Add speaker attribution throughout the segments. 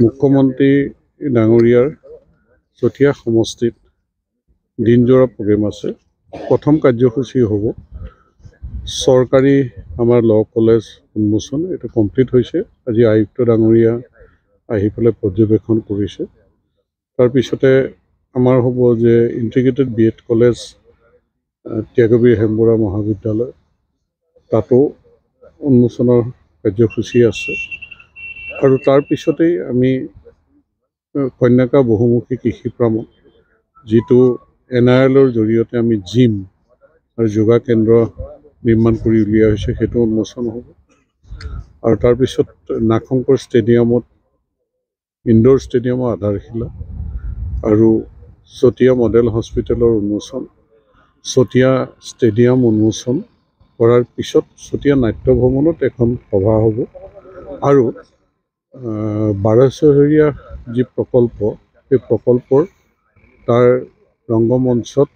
Speaker 1: মুখ্যমন্ত্ৰী ডাঙৰীয়াৰ চতিয়া সমষ্টিত দিনজোৰা প্ৰগ্ৰেম আছে। প্ৰথম কাৰ্যসূচী হ'ব চৰকাৰী আমাৰ ল কলেজ উন্মোচন। এইটো কমপ্লিট হৈছে। আজি আয়ুক্ত ডাঙৰীয়া আহি পেলাই পৰ্যবেক্ষণ কৰিছে। তাৰপিছতে আমাৰ হ'ব যে ইণ্টিগ্ৰেটেড BEd কলেজ ত্যাগবীৰ হেমবুঢ়া মহাবিদ্যালয়, তাতো উন্মোচনৰ কাৰ্যসূচী আছে। আৰু তাৰপিছতেই আমি কন্যাকা বহুমুখী কৃষি প্ৰামত যিটো NIL-ৰ জৰিয়তে আমি জিম আৰু যোগা কেন্দ্ৰ নিৰ্মাণ কৰি উলিওৱা হৈছে, সেইটো উন্মোচন হ'ব। আৰু তাৰপিছত নাগশংকৰ ষ্টেডিয়ামত ইনডোৰ ষ্টেডিয়ামৰ আধাৰশিলা আৰু চতিয়া মডেল হস্পিটেলৰ উন্মোচন, চতিয়া ষ্টেডিয়াম উন্মোচন কৰাৰ পিছত চতিয়া নাট্য ভৱনত এখন সভা হ'ব। আৰু 12 চহৰীয়া যি প্ৰকল্প, সেই প্ৰকল্পৰ তাৰ ৰংগমঞ্চত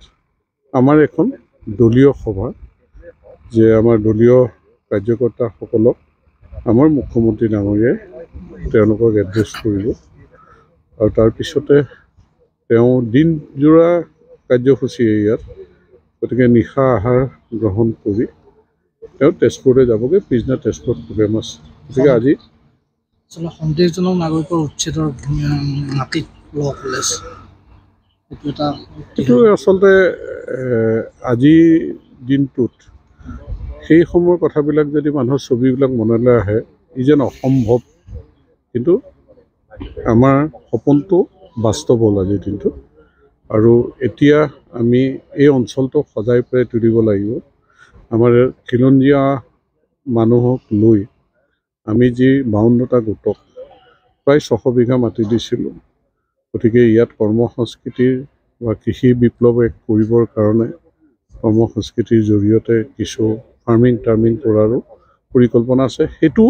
Speaker 1: আমাৰ এখন দলীয় সভা, যে আমাৰ দলীয় কাৰ্যকৰ্তাসকলক আমাৰ মুখ্যমন্ত্ৰী ডাঙৰীয়াই তেওঁলোকক এড্ৰেছ কৰিব। আৰু তাৰপিছতে তেওঁ দিনজোৰা কাৰ্যসূচী ইয়াত, গতিকে নিশা আহাৰ গ্ৰহণ কৰি তেওঁ তেজপুৰলৈ যাবগৈ। পিছদিনা তেজপুৰত প্ৰগ্ৰেম আছে। গতিকে আজি
Speaker 2: সন্দেহজনক নাগৰিকৰ উচ্ছেদৰ মাটিত ল কলেজ,
Speaker 1: এইটো আচলতে আজিৰ দিনটোত সেই সময়ৰ কথাবিলাক যদি মানুহৰ ছবিবিলাক মনলৈ আহে, ই যেন অসম্ভৱ, কিন্তু আমাৰ সপোনটো বাস্তৱ হ'ল আজিৰ দিনটোত। আৰু এতিয়া আমি এই অঞ্চলটোক সজাই পৰাই তুলিব লাগিব। আমাৰ খিলঞ্জীয়া মানুহক লৈ আমি যি 52টা গোটক প্ৰায় 600 বিঘা মাটি দিছিলোঁ। গতিকে ইয়াত কৰ্মসংস্কৃতিৰ বা কৃষি বিপ্লৱ কৰিবৰ কাৰণে কৰ্মসংস্কৃতিৰ জৰিয়তে কিছু ফাৰ্মিং কৰাৰো পৰিকল্পনা আছে। সেইটো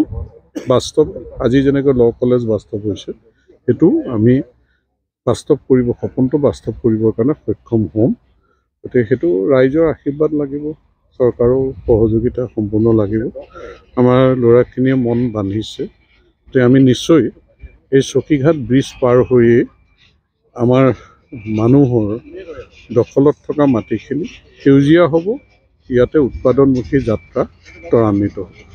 Speaker 1: বাস্তৱ, আজি যেনেকৈ ল কলেজ বাস্তৱ হৈছে, সেইটো আমি বাস্তৱ কৰিব, সপোনটো বাস্তৱ কৰিবৰ কাৰণে সক্ষম হ'ম। গতিকে সেইটো ৰাইজৰ আশীৰ্বাদ লাগিব, চৰকাৰৰ সহযোগিতা সম্পূৰ্ণ লাগিব। আমাৰ ল'ৰাখিনিয়ে মন বান্ধিছে যে আমি নিশ্চয় এই চকীঘাট ব্ৰিজ পাৰ হৈয়ে আমাৰ মানুহৰ দখলত থকা মাটিখিনি সেউজীয়া হ'ব, ইয়াতে উৎপাদনমুখী যাত্ৰা ত্বৰান্বিত হ'ব।